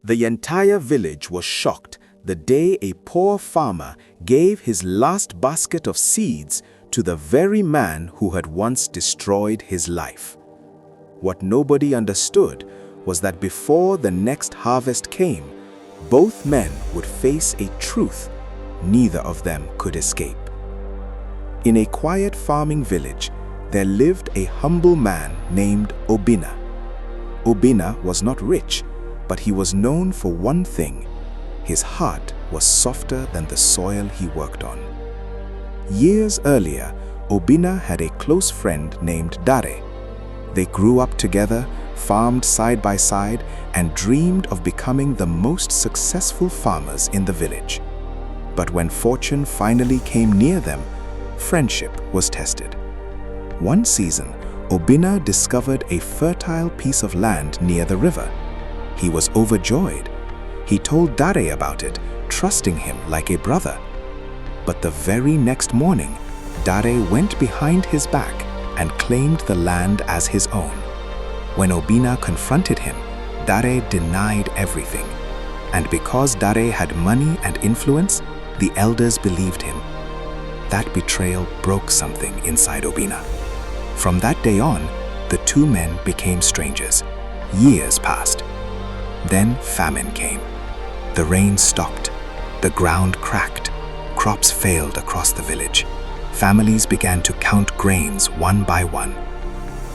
The entire village was shocked the day a poor farmer gave his last basket of seeds to the very man who had once destroyed his life. What nobody understood was that before the next harvest came, both men would face a truth neither of them could escape. In a quiet farming village, there lived a humble man named Obinna. Obinna was not rich, but he was known for one thing: his heart was softer than the soil he worked on. Years earlier, Obinna had a close friend named Dare. They grew up together, farmed side by side, and dreamed of becoming the most successful farmers in the village. But when fortune finally came near them, friendship was tested. One season, Obinna discovered a fertile piece of land near the river. He was overjoyed. He told Dare about it, trusting him like a brother. But the very next morning, Dare went behind his back and claimed the land as his own. When Obinna confronted him, Dare denied everything. And because Dare had money and influence, the elders believed him. That betrayal broke something inside Obinna. From that day on, the two men became strangers. Years passed. Then famine came. The rain stopped. The ground cracked. Crops failed across the village. Families began to count grains one by one.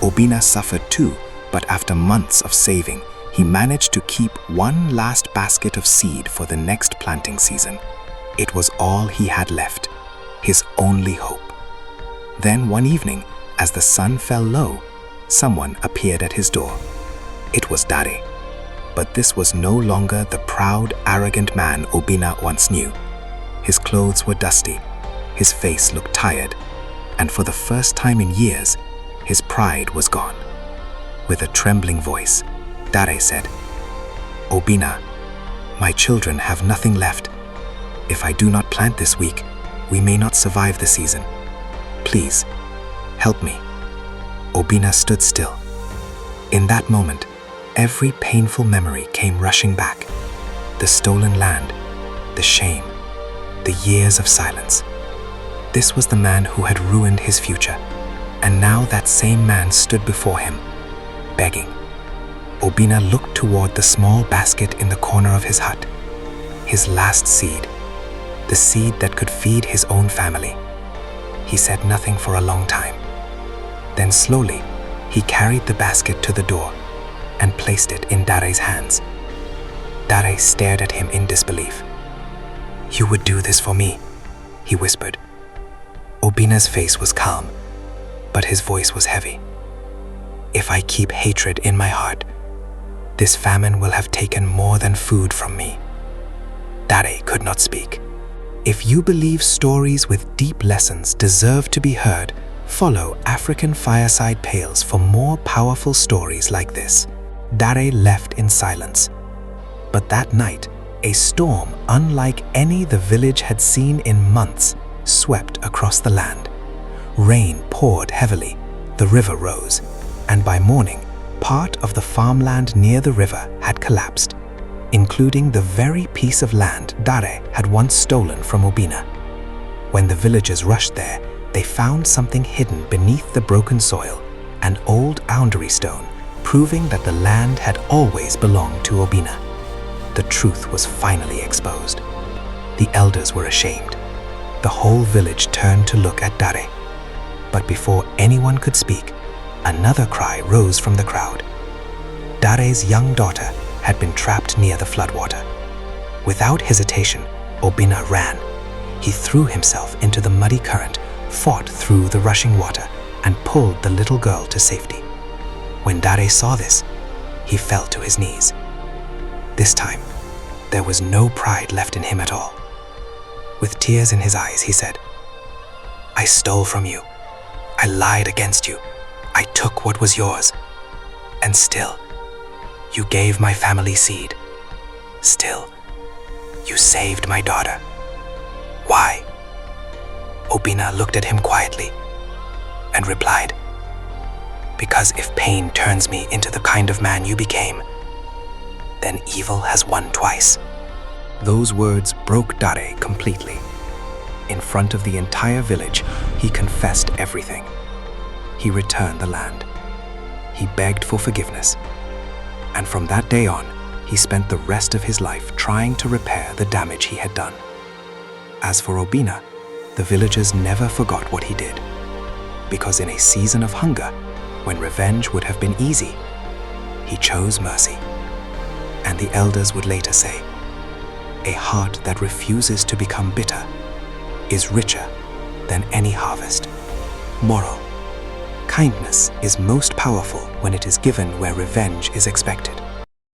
Obinna suffered too, but after months of saving, he managed to keep one last basket of seed for the next planting season. It was all he had left, his only hope. Then one evening, as the sun fell low, someone appeared at his door. It was Dare. But this was no longer the proud, arrogant man Obinna once knew. His clothes were dusty, his face looked tired, and for the first time in years, his pride was gone. With a trembling voice, Dare said, "Obinna, my children have nothing left. If I do not plant this week, we may not survive the season. Please, help me." Obinna stood still. In that moment, every painful memory came rushing back. The stolen land, the shame, the years of silence. This was the man who had ruined his future, and now that same man stood before him, begging. Obinna looked toward the small basket in the corner of his hut. His last seed, the seed that could feed his own family. He said nothing for a long time. Then slowly, he carried the basket to the door and placed it in Dare's hands. Dare stared at him in disbelief. "You would do this for me," he whispered. Obinna's face was calm, but his voice was heavy. "If I keep hatred in my heart, this famine will have taken more than food from me." Dare could not speak. If you believe stories with deep lessons deserve to be heard, follow African Fireside Tales for more powerful stories like this. Dare left in silence. But that night, a storm unlike any the village had seen in months swept across the land. Rain poured heavily, the river rose, and by morning, part of the farmland near the river had collapsed, including the very piece of land Dare had once stolen from Obinna. When the villagers rushed there, they found something hidden beneath the broken soil, an old boundary stone, proving that the land had always belonged to Obinna. The truth was finally exposed. The elders were ashamed. The whole village turned to look at Dare. But before anyone could speak, another cry rose from the crowd. Dare's young daughter had been trapped near the floodwater. Without hesitation, Obinna ran. He threw himself into the muddy current, fought through the rushing water, and pulled the little girl to safety. When Dare saw this, he fell to his knees. This time, there was no pride left in him at all. With tears in his eyes, he said, "I stole from you. I lied against you. I took what was yours. And still, you gave my family seed. Still, you saved my daughter. Why?" Obinna looked at him quietly and replied, "Because if pain turns me into the kind of man you became, then evil has won twice." Those words broke Dare completely. In front of the entire village, he confessed everything. He returned the land. He begged for forgiveness. And from that day on, he spent the rest of his life trying to repair the damage he had done. As for Obinna, the villagers never forgot what he did. Because in a season of hunger, when revenge would have been easy, he chose mercy. And the elders would later say, "A heart that refuses to become bitter is richer than any harvest." Moral: kindness is most powerful when it is given where revenge is expected.